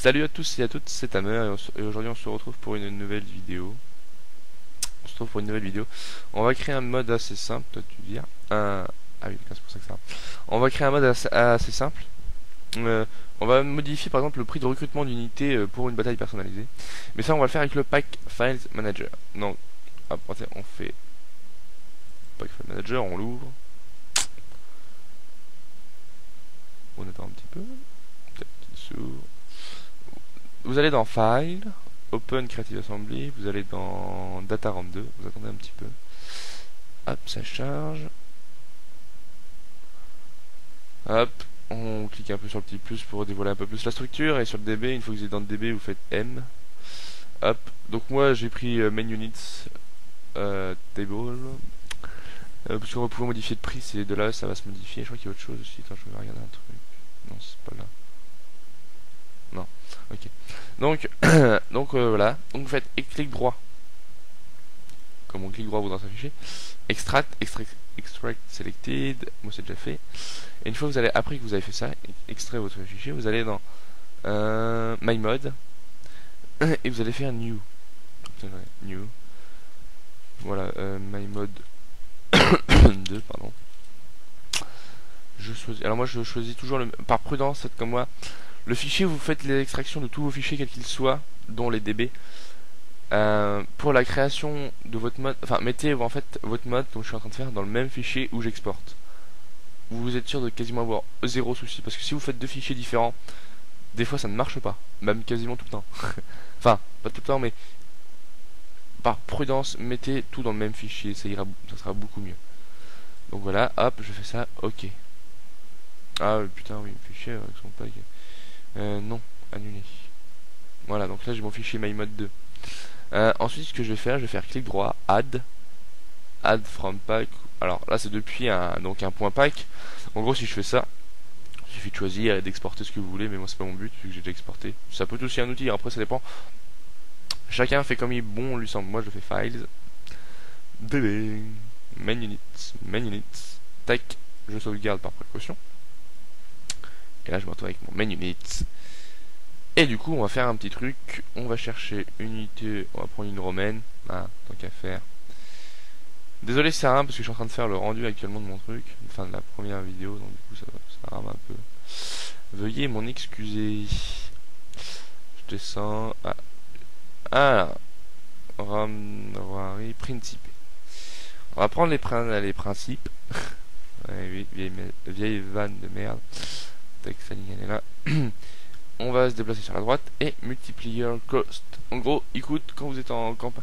Salut à tous et à toutes, c'est Tamer et aujourd'hui on se retrouve pour une nouvelle vidéo. On va créer un mode assez simple, toi tu dis. Ah oui, c'est pour ça que ça. On va créer un mode assez simple. On va modifier par exemple le prix de recrutement d'unités pour une bataille personnalisée. Mais ça on va le faire avec le pack Files Manager. Donc, on fait pack File Manager, on l'ouvre. On attend un petit peu. Peut-être qu'il s'ouvre. Vous allez dans File, Open Creative Assembly, vous allez dans Data RAM 2, vous attendez un petit peu. Hop, ça charge. Hop, on clique un peu sur le petit plus pour dévoiler un peu plus la structure. Et sur le DB, une fois que vous êtes dans le DB, vous faites M. Hop, donc moi j'ai pris Main Units Table. Parce qu'on va pouvoir modifier le prix, c'est de là, ça va se modifier. Je crois qu'il y a autre chose aussi. Attends, je vais regarder un truc. Non, c'est pas là. Non, ok. Donc, voilà. Donc vous faites clic droit. Comme on clique droit vous dans un fichier. Extract selected. Moi c'est déjà fait. Et une fois que vous allez, après que vous avez fait ça, extrait votre fichier, vous allez dans My Mode et vous allez faire New. New. Voilà, My Mode 2, pardon. Alors moi je choisis toujours par prudence, faites comme moi. Le fichier, vous faites l'extraction de tous vos fichiers quels qu'ils soient, dont les DB. Pour la création de votre mode, enfin mettez en fait votre mode, comme je suis en train de faire, dans le même fichier où j'exporte. Vous êtes sûr de quasiment avoir zéro souci, parce que si vous faites deux fichiers différents, des fois ça ne marche pas, même quasiment tout le temps. Enfin, pas tout le temps, mais par prudence, mettez tout dans le même fichier, ça sera beaucoup mieux. Donc voilà, hop, je fais ça, ok. Ah putain, oui, fichier avec son pack. Non, annuler. Voilà, donc là j'ai mon fichier MyMode 2. Ensuite, ce que je vais faire clic droit, add from pack. Alors là, c'est depuis un point pack. En gros, si je fais ça, il suffit de choisir et d'exporter ce que vous voulez, mais moi c'est pas mon but vu que j'ai déjà exporté. Ça peut être aussi un outil, après ça dépend. Chacun fait comme il bon lui semble. Moi je fais files, DB, main units, tac, je sauvegarde par précaution. Et là je me retrouve avec mon main units. Et du coup on va faire un petit truc. On va chercher une unité. On va prendre une romaine. Ah, tant qu'à faire. Désolé c'est rien parce que je suis en train de faire le rendu actuellement de mon truc. Enfin de la première vidéo. Donc du coup ça rame un peu. Veuillez m'en excuser. Je descends. Ah. Principe. On va prendre les principes. Ouais, vieille vanne de merde. Tac, ça elle est là. On va se déplacer sur la droite et multiplier cost. En gros, écoute, quand vous êtes en campagne,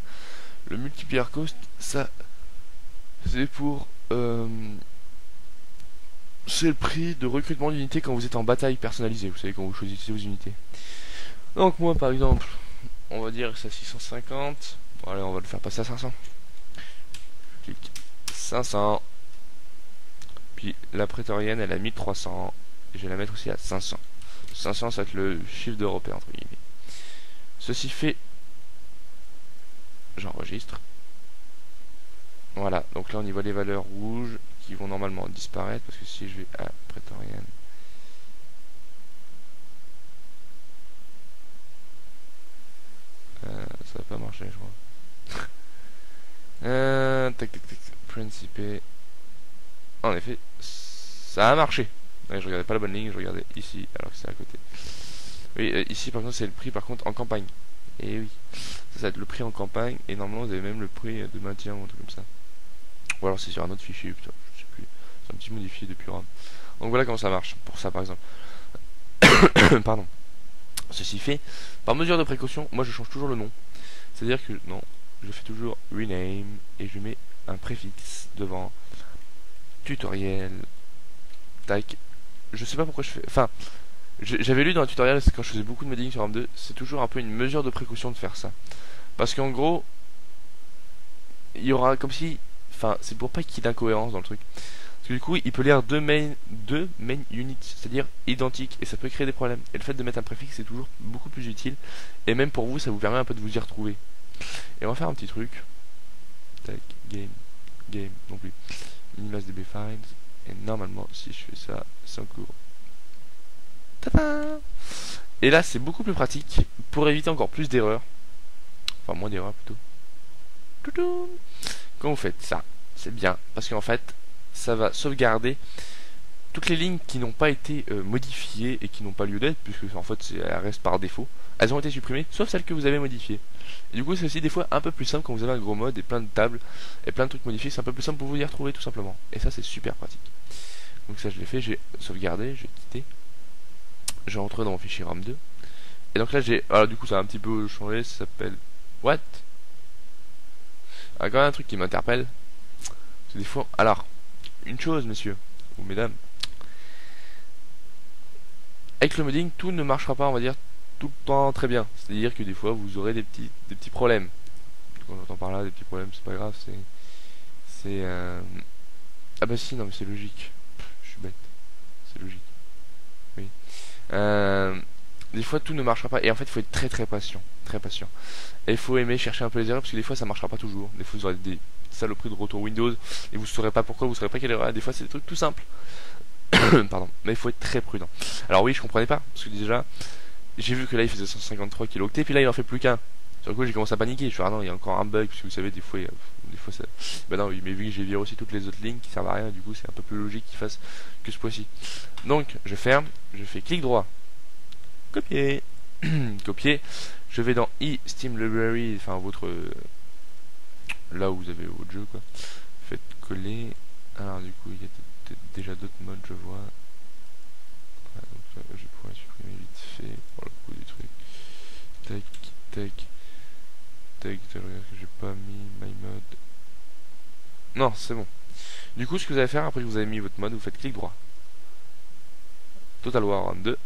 le multiplier cost, ça, c'est pour, c'est le prix de recrutement d'unités quand vous êtes en bataille personnalisée. Vous savez quand vous choisissez vos unités. Donc moi, par exemple, on va dire que c'est à 650. Bon, allez, on va le faire passer à 500. Je clique 500. Puis la prétorienne, elle a 1300. Et je vais la mettre aussi à 500. 500, ça va être le chiffre d'européen, entre guillemets. Ceci fait, j'enregistre. Voilà, donc là on y voit les valeurs rouges qui vont normalement disparaître, parce que si je vais à prétorienne, ça va pas marcher, je crois. Tac, principe. En effet, ça a marché. Ouais, je regardais pas la bonne ligne, je regardais ici alors que c'est à côté. Oui, ici par contre c'est le prix par contre en campagne. Et oui, ça va être le prix en campagne et normalement vous avez même le prix de maintien ou un truc comme ça. Ou alors c'est sur un autre fichier, putain, je sais plus. C'est un petit modifié depuis RAM. Donc voilà comment ça marche pour ça par exemple. Pardon. Ceci fait, par mesure de précaution, moi je change toujours le nom. C'est-à-dire que non, je fais toujours rename et je mets un préfixe devant tutoriel. Tac. Je sais pas pourquoi je fais. Enfin, j'avais lu dans un tutoriel, quand je faisais beaucoup de modding sur RAM 2, c'est toujours un peu une mesure de précaution de faire ça. Parce qu'en gros, il y aura comme si. Enfin, c'est pour pas qu'il y ait d'incohérence dans le truc. Parce que du coup, il peut lire deux main units, c'est-à-dire identiques, et ça peut créer des problèmes. Et le fait de mettre un préfixe, c'est toujours beaucoup plus utile. Et même pour vous, ça vous permet un peu de vous y retrouver. Et on va faire un petit truc. Tac, game, non plus. Minimas db files. Et normalement, si je fais ça, c'est en cours. Tada! Et là c'est beaucoup plus pratique pour éviter encore plus d'erreurs, enfin moins d'erreurs plutôt. Toutou. Quand vous faites ça, c'est bien parce qu'en fait ça va sauvegarder toutes les lignes qui n'ont pas été modifiées et qui n'ont pas lieu d'être, puisque en fait elles restent par défaut. Elles ont été supprimées, sauf celles que vous avez modifiées. Et du coup c'est aussi des fois un peu plus simple quand vous avez un gros mode et plein de tables et plein de trucs modifiés, c'est un peu plus simple pour vous y retrouver tout simplement. Et ça c'est super pratique. Donc ça je l'ai fait, j'ai sauvegardé, j'ai quitté, j'ai rentré dans mon fichier RAM 2. Et donc là j'ai, alors du coup ça a un petit peu changé, ça s'appelle what. Ah, quand même un truc qui m'interpelle, c'est des fois, alors une chose messieurs ou mesdames, avec le modding tout ne marchera pas on va dire tout le temps très bien, c'est à dire que des fois vous aurez des petits problèmes. Quand j'entends par là des petits problèmes c'est pas grave, c'est ah bah si non mais c'est logique, je suis bête, c'est logique, oui. Des fois tout ne marchera pas et en fait il faut être très patient, très patient. Et il faut aimer chercher un peu les erreurs parce que des fois ça marchera pas toujours, des fois vous aurez des saloperies de retour Windows et vous saurez pas pourquoi, vous saurez pas quelle erreur, des fois c'est des trucs tout simples. Pardon, mais il faut être très prudent. Alors oui je comprenais pas, parce que déjà j'ai vu que là il faisait 153 kilooctets, puis là il en fait plus qu'un. Sur le coup j'ai commencé à paniquer, je suis ah non il y a encore un bug, parce que vous savez des fois ça... Bah non oui mais vu que j'ai viré aussi toutes les autres lignes qui servent à rien, du coup c'est un peu plus logique qu'il fasse que ce fois-ci. Donc je ferme, je fais clic droit, copier, copier, je vais dans Steam Library, enfin votre... là où vous avez votre jeu quoi, faites coller, alors du coup il y a déjà d'autres modes je vois. Donc, je pourrais supprimer vite fait pour le coup du truc. Tac, je regarde que j'ai pas mis my mode. Non, c'est bon. Du coup, ce que vous allez faire après que vous avez mis votre mode, vous faites clic droit. Total War 2.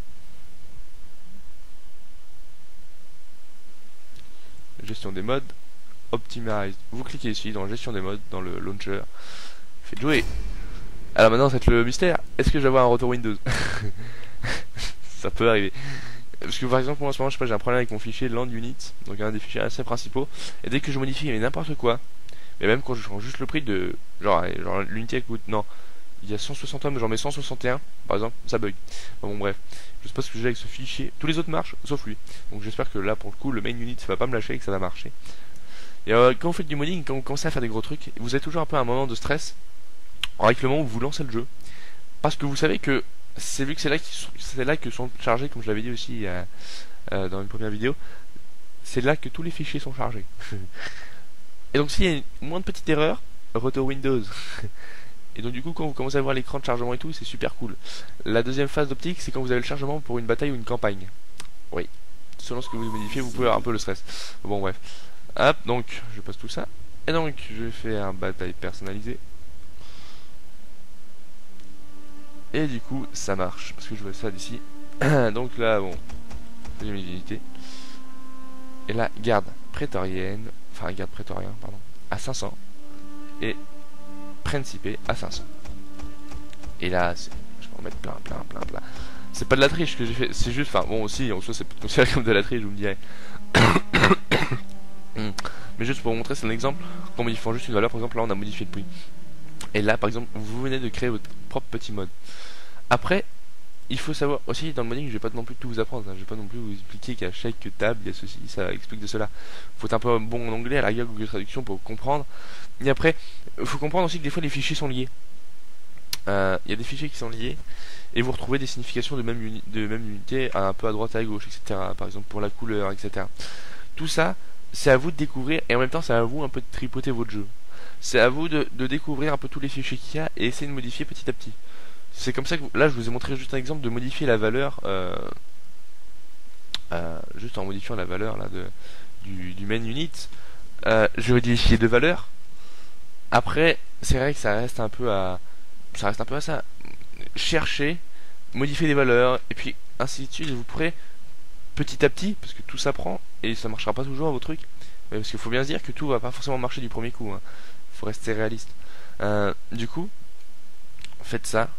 Gestion des modes. Optimize. Vous cliquez ici dans gestion des modes, dans le launcher. Faites jouer. Alors maintenant, c'est le mystère. Est-ce que je vais avoir un retour Windows? Ça peut arriver. Parce que par exemple, moi en ce moment, je sais pas, j'ai un problème avec mon fichier land unit, donc un des fichiers assez principaux. Et dès que je modifie n'importe quoi, et même quand je change juste le prix de. Genre l'unité coûte. Non, il y a 160 mais j'en mets 161, par exemple, ça bug. Bon, bref, je sais pas ce que j'ai avec ce fichier. Tous les autres marchent, sauf lui. Donc j'espère que là, pour le coup, le main unit ça va pas me lâcher et que ça va marcher. Et quand vous faites du modding, quand vous commencez à faire des gros trucs, vous avez toujours un peu un moment de stress avec le moment où vous lancez le jeu. Parce que vous savez que c'est vu que c'est là que sont chargés, comme je l'avais dit aussi dans une première vidéo, c'est là que tous les fichiers sont chargés. Et donc s'il y a moins de petites erreurs, retour Windows. Et donc du coup quand vous commencez à voir l'écran de chargement et tout, c'est super cool. La deuxième phase d'optique, c'est quand vous avez le chargement pour une bataille ou une campagne. Oui, selon ce que vous modifiez, vous pouvez avoir un peu le stress. Bon bref. Hop, donc je passe tout ça. Et donc je fais un bataille personnalisé. Et du coup ça marche, parce que je vois ça d'ici. Donc là bon, j'ai mes unités. Et là garde prétorienne, enfin garde prétorien pardon, à 500. Et principé à 500. Et là je peux en mettre plein. C'est pas de la triche que j'ai fait, c'est juste, enfin bon aussi en soi c'est considéré comme de la triche, vous me direz. Mais juste pour vous montrer, c'est un exemple. Quand on modifie juste une valeur, par exemple là on a modifié le prix. Et là par exemple vous venez de créer votre propre petit mode. Après il faut savoir aussi dans le modding, je vais pas non plus tout vous apprendre, hein. Je vais pas non plus vous expliquer qu'à chaque table il y a ceci, ça explique de cela. Faut être un peu bon en anglais, à la rigueur Google Traduction pour comprendre. Et après il faut comprendre aussi que des fois les fichiers sont liés. Il y a des fichiers qui sont liés et vous retrouvez des significations de même unité un peu à droite à gauche, etc. Par exemple pour la couleur, etc. Tout ça c'est à vous de découvrir et en même temps c'est à vous un peu de tripoter votre jeu. C'est à vous de découvrir un peu tous les fichiers qu'il y a et essayer de modifier petit à petit. C'est comme ça que là je vous ai montré juste un exemple de modifier la valeur juste en modifiant la valeur là du main unit. Je vais modifier deux valeurs. Après c'est vrai que ça reste un peu à ça. Chercher, modifier les valeurs et puis ainsi de suite. Vous pourrez petit à petit, parce que tout s'apprend et ça marchera pas toujours à vos trucs. Mais parce qu'il faut bien se dire que tout va pas forcément marcher du premier coup. Hein. Faut rester réaliste. Du coup, faites ça.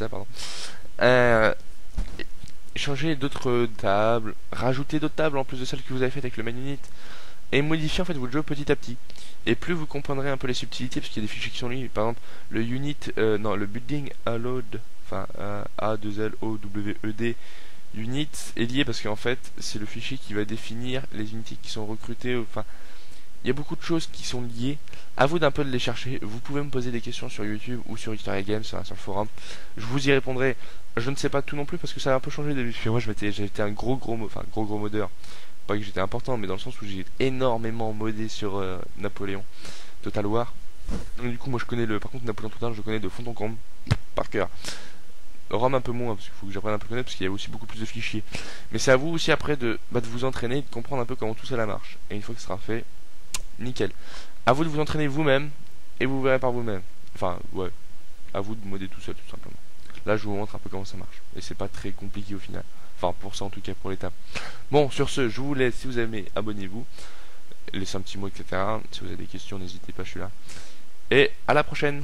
Pardon. Changer d'autres tables, rajouter d'autres tables en plus de celles que vous avez faites avec le main unit, et modifier en fait votre jeu petit à petit. Et plus vous comprendrez un peu les subtilités, parce qu'il y a des fichiers qui sont liés. Par exemple, le unit, non, le building allowed, enfin A2LOWED unit est lié parce qu'en fait c'est le fichier qui va définir les unités qui sont recrutées. Enfin, il y a beaucoup de choses qui sont liées. À vous d'un peu de les chercher. Vous pouvez me poser des questions sur YouTube ou sur Victoria Games, sur le forum. Je vous y répondrai. Je ne sais pas tout non plus parce que ça a un peu changé depuis. Moi, j'étais un gros modeur. Pas que j'étais important, mais dans le sens où j'ai énormément modé sur Napoléon Total War. Donc du coup, moi je connais par contre Napoléon Total, je connais de fond en comble par cœur. ROM un peu moins parce qu'il faut que j'apprenne un peu à connaître parce qu'il y a aussi beaucoup plus de fichiers. Mais c'est à vous aussi après de vous entraîner et de comprendre un peu comment tout ça marche. Et une fois que ce sera fait, nickel. À vous de vous entraîner vous-même et vous verrez par vous-même. Enfin, ouais, à vous de modder tout seul tout simplement. Là, je vous montre un peu comment ça marche. Et c'est pas très compliqué au final. Enfin, pour ça en tout cas, pour l'étape. Bon, sur ce, je vous laisse. Si vous aimez, abonnez-vous. Laissez un petit mot, etc. Si vous avez des questions, n'hésitez pas, je suis là. Et à la prochaine.